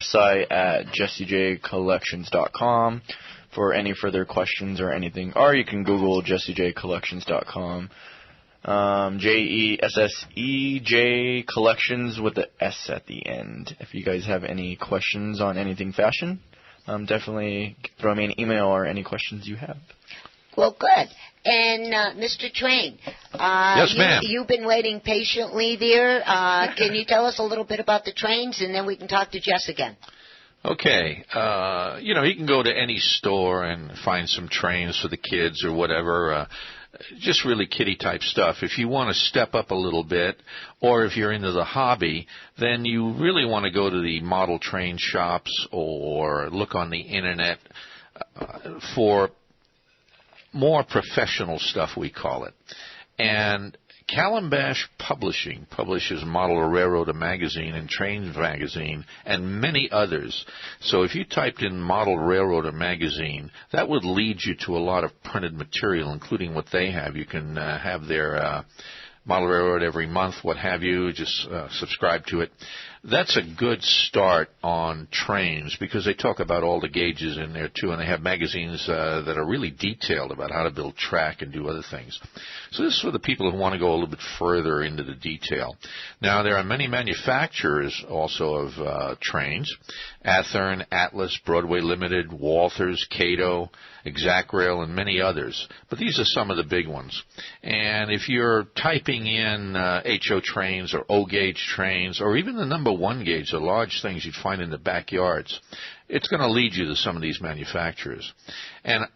website at jessejcollections.com for any further questions or anything. Or you can Google jessejcollections.com. JESSEJ Collections with the S at the end. If you guys have any questions on anything fashion, definitely throw me an email or any questions you have. Well, good. And Mr. Train, yes, ma'am. You've been waiting patiently there. Can you tell us a little bit about the trains, and then we can talk to Jess again? Okay. You can go to any store and find some trains for the kids or whatever. Just really kiddie-type stuff. If you want to step up a little bit, or if you're into the hobby, then you really want to go to the model train shops or look on the Internet for more professional stuff, we call it. And Calabash Publishing publishes Model Railroader magazine and Trains magazine and many others. So if you typed in Model Railroader magazine, that would lead you to a lot of printed material, including what they have. You can have their Model Railroad every month, what have you, just subscribe to it. That's a good start on trains because they talk about all the gauges in there, too, and they have magazines that are really detailed about how to build track and do other things. So this is for the people who want to go a little bit further into the detail. Now, there are many manufacturers also of trains: Athearn, Atlas, Broadway Limited, Walthers, Cato, Exact Rail, and many others. But these are some of the big ones. And if you're typing in HO trains or O-gauge trains or even the number 1 gauge, the large things you'd find in the backyards, it's going to lead you to some of these manufacturers. And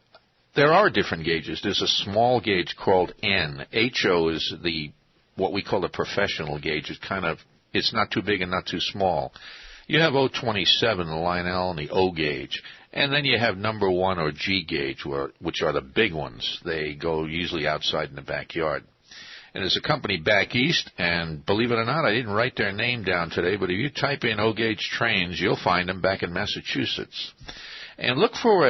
there are different gauges. There's a small gauge called N. HO is what we call the professional gauge. It's not too big and not too small. You have O27, the Lionel, and the O gauge. And then you have number 1 or G gauge, which are the big ones. They go usually outside in the backyard. And there's a company back east, and believe it or not, I didn't write their name down today, but if you type in O-gauge trains, you'll find them back in Massachusetts. And look for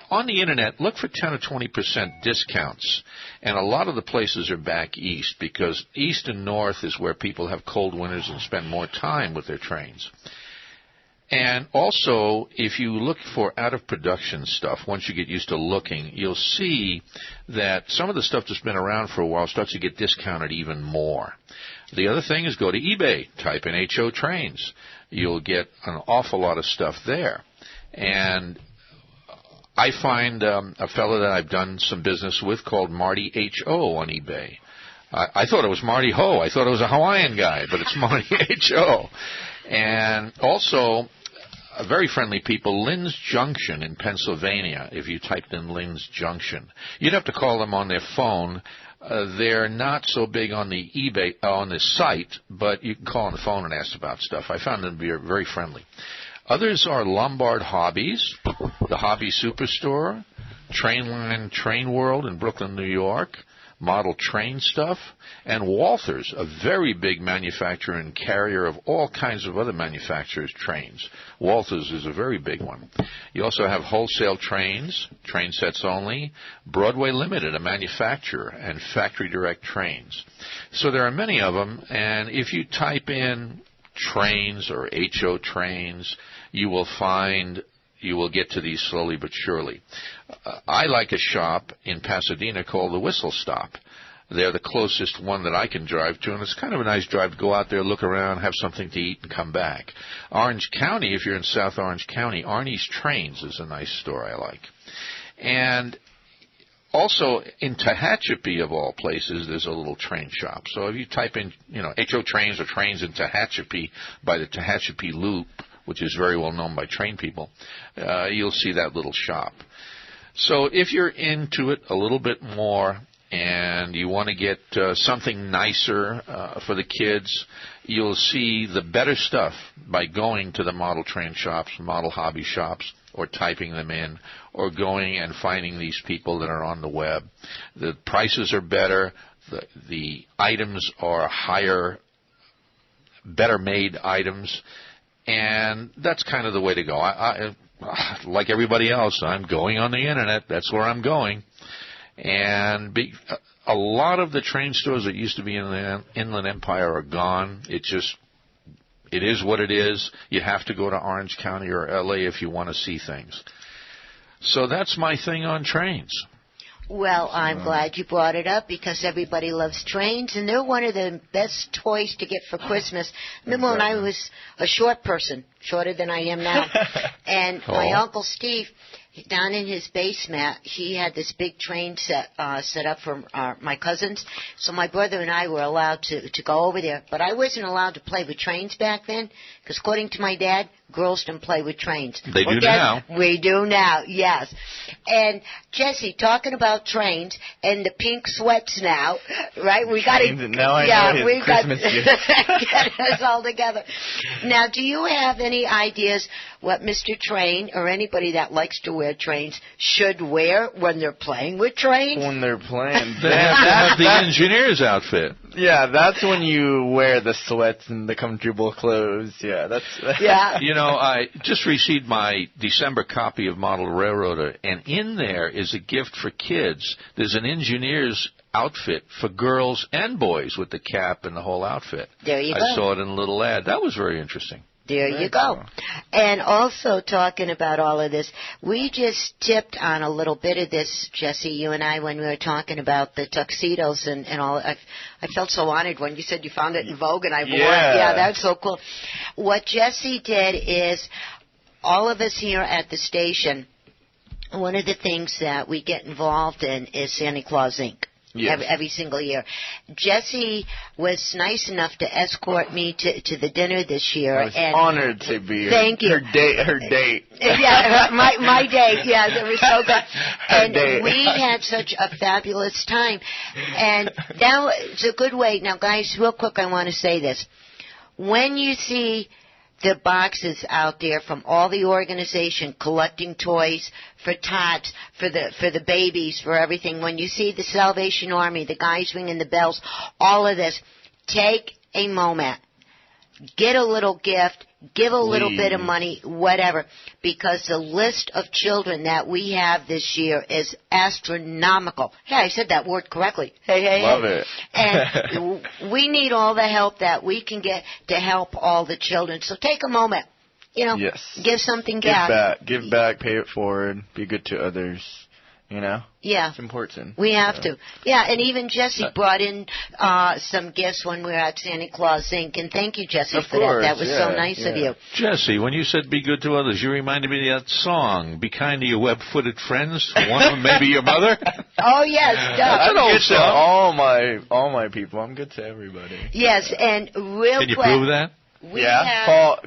on the Internet, look for 10 or 20% discounts. And a lot of the places are back east because east and north is where people have cold winters and spend more time with their trains. And also, if you look for out-of-production stuff, once you get used to looking, you'll see that some of the stuff that's been around for a while starts to get discounted even more. The other thing is go to eBay, type in HO trains. You'll get an awful lot of stuff there. And I find a fellow that I've done some business with called Marty H.O. on eBay. I thought it was Marty Ho. I thought it was a Hawaiian guy, but it's Marty H.O. And also, very friendly people, Lynn's Junction in Pennsylvania, if you typed in Lynn's Junction. You'd have to call them on their phone. They're not so big on the eBay, on the site, but you can call on the phone and ask about stuff. I found them to be very friendly. Others are Lombard Hobbies, the Hobby Superstore, Trainman Train World in Brooklyn, New York, Model Train Stuff, and Walthers, a very big manufacturer and carrier of all kinds of other manufacturers' trains. Walthers is a very big one. You also have Wholesale Trains, train sets only, Broadway Limited, a manufacturer, and Factory Direct Trains. So there are many of them, and if you type in trains or HO trains, you will get to these slowly but surely. I like a shop in Pasadena called the Whistle Stop. They're the closest one that I can drive to, and it's kind of a nice drive to go out there, look around, have something to eat, and come back. Orange County, if you're in South Orange County, Arnie's Trains is a nice store I like. And also in Tehachapi, of all places, there's a little train shop. So if you type in, HO trains or trains in Tehachapi by the Tehachapi Loop, which is very well known by train people, you'll see that little shop. So if you're into it a little bit more and you want to get something nicer for the kids, you'll see the better stuff by going to the model train shops, model hobby shops, or typing them in, or going and finding these people that are on the web. The prices are better. The items are higher, better made items. And that's kind of the way to go. I like everybody else, I'm going on the Internet. That's where I'm going. And a lot of the train stores that used to be in the Inland Empire are gone. It is what it is. You have to go to Orange County or L.A. if you want to see things. So that's my thing on trains. Well, I'm glad you brought it up because everybody loves trains, and they're one of the best toys to get for Christmas. Remember when I was a short person, shorter than I am now, and my Uncle Steve, down in his basement, he had this big train set up for my cousins. So my brother and I were allowed to go over there. But I wasn't allowed to play with trains back then because according to my dad, girls didn't play with trains. They do now. We do now, yes. And Jesse, talking about trains and the pink sweats now, right? We got to now I know his Christmas gift. Get us all together. Now, do you have any ideas what Mr. Train or anybody that likes to wear trains should wear when they're playing with trains? When they're playing, They have to have the engineer's outfit. yeah, that's when you wear the sweats and the comfortable clothes. Yeah, that's. Yeah. You know, I just received my December copy of Model Railroader, and in there is a gift for kids. There's an engineer's outfit for girls and boys with the cap and the whole outfit. There you go. I saw it in a little ad. That was very interesting. There you go. And also talking about all of this, we just tipped on a little bit of this, Jesse, you and I, when we were talking about the tuxedos and all. I felt so honored when you said you found it in Vogue and I wore it. Yeah, that's so cool. What Jesse did is all of us here at the station, one of the things that we get involved in is Santa Claus Inc. Yes. Every single year. Jesse was nice enough to escort me to the dinner this year. I was honored to be Thank you. Her date. Yeah, my date. Yeah, it was so good. And date. we had such a fabulous time. And now it's a good way. Now, guys, real quick, I want to say this. When you see the boxes out there from all the organization collecting toys for tots, for the babies, for everything. When you see the Salvation Army, the guys ringing the bells, all of this, take a moment. Get a little gift. Give a little bit of money, whatever, because the list of children that we have this year is astronomical. Hey, I said that word correctly. Hey. Love it. And we need all the help that we can get to help all the children. So take a moment. You know, give something back. Give back, pay it forward, be good to others. You know? Yeah. It's important. We have to. Yeah, and even Jesse brought in some gifts when we were at Santa Claus Inc. And thank you, Jesse, for that. That was so nice of you. Jesse, when you said be good to others, you reminded me of that song, Be Kind to Your Web-Footed Friends. One of them maybe your mother? Oh, yes. That's an old song. All my people. I'm good to everybody. Yes, and real quick. Can you prove that?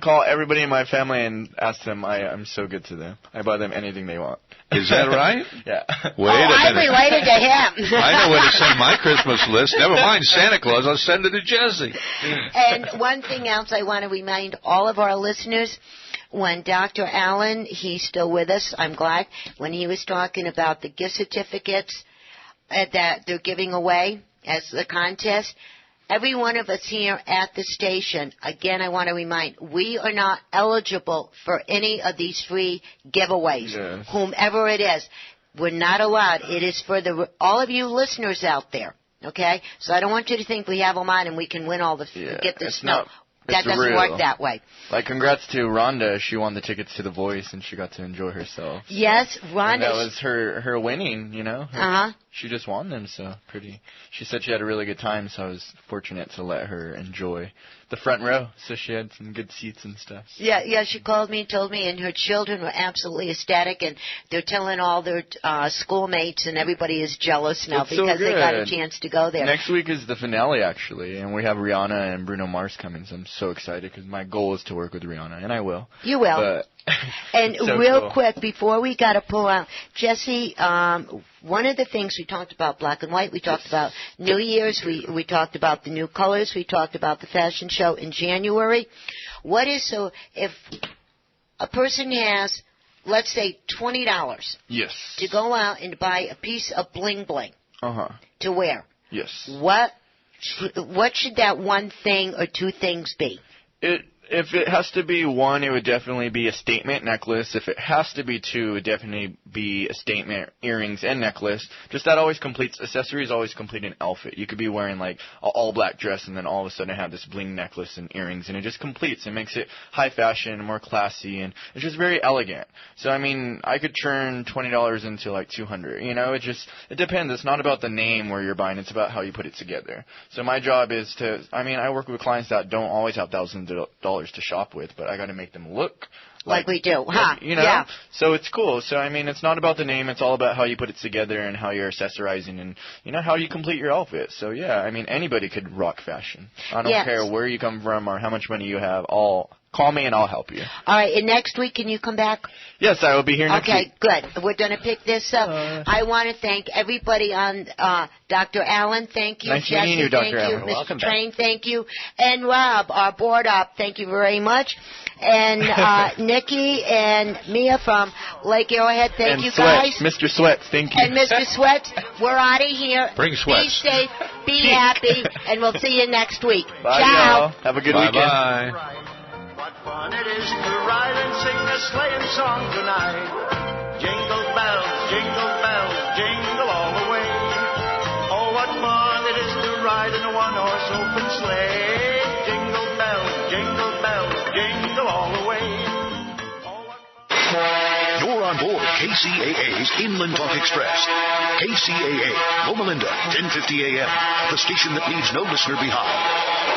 Call everybody in my family and ask them I'm so good to them. I buy them anything they want. Is that right? Yeah. Wait a minute. I'm related to him. I know where to send my Christmas list. Never mind Santa Claus. I'll send it to Jesse. And one thing else I want to remind all of our listeners, when Dr. Allen, he's still with us, I'm glad, when he was talking about the gift certificates that they're giving away as the contest, every one of us here at the station, again, I want to remind, we are not eligible for any of these free giveaways. Yes. Whomever it is, we're not allowed. It is for all of you listeners out there, okay? So I don't want you to think we have them on and we can win all the get this. No, that doesn't work that way. Like, congrats to Rhonda. She won the tickets to The Voice and she got to enjoy herself. Yes, Rhonda. And that was her winning, you know? Uh-huh. She just won them, so pretty. She said she had a really good time, so I was fortunate to let her enjoy the front row, so she had some good seats and stuff. Yeah, she called me and told me, and her children were absolutely ecstatic, and they're telling all their schoolmates, and everybody is jealous now because they got a chance to go there. Next week is the finale, actually, and we have Rihanna and Bruno Mars coming, so I'm so excited because my goal is to work with Rihanna, and I will. You will. But and so real cool. quick, before we got to pull out, Jesse, one of the things we talked about black and white, we talked about New Year's, we talked about the new colors, we talked about the fashion show in January. If a person has, let's say, $20 yes, to go out and buy a piece of bling bling to wear, yes, what should that one thing or two things be? If it has to be one, it would definitely be a statement necklace. If it has to be two, it would definitely be a statement, earrings, and necklace. Just that always completes, accessories always complete an outfit. You could be wearing like an all-black dress and then all of a sudden have this bling necklace and earrings, and it just completes. It makes it high fashion and more classy, and it's just very elegant. So, I mean, I could turn $20 into like $200. You know, it depends. It's not about the name where you're buying. It's about how you put it together. So my job is to, I mean, I work with clients that don't always have thousands of dollars to shop with, but I got to make them look like we do, huh? You know? Yeah. So it's cool. So, I mean, it's not about the name. It's all about how you put it together and how you're accessorizing and, you know, how you complete your outfit. So, yeah, I mean, anybody could rock fashion. I don't care where you come from or how much money you have. Call me and I'll help you. All right, and next week, can you come back? Yes, I will be here next week. Okay, good. We're going to pick this up. I want to thank everybody on Dr. Allen. Thank you. Nice Jesse, meeting you, Dr. Allen. Mr. Welcome back. Train, thank you. And Rob, our board op, thank you very much. And Niki and Mia from Lake Arrowhead, thank you guys. Mr. Sweats, thank you. And Mr. Sweats, we're out of here. Bring sweats. Be safe, be happy, and we'll see you next week. Bye, Ciao. y'all. Have a good weekend. Bye. What fun it is to ride and sing a sleighing song tonight. Jingle bells, jingle all the way. Oh, what fun it is to ride in a one-horse open sleigh. Jingle bells, jingle all the way. Oh, what fun. You're on board KCAA's Inland Talk Express. KCAA, Loma Linda, 1050 AM, the station that leaves no listener behind.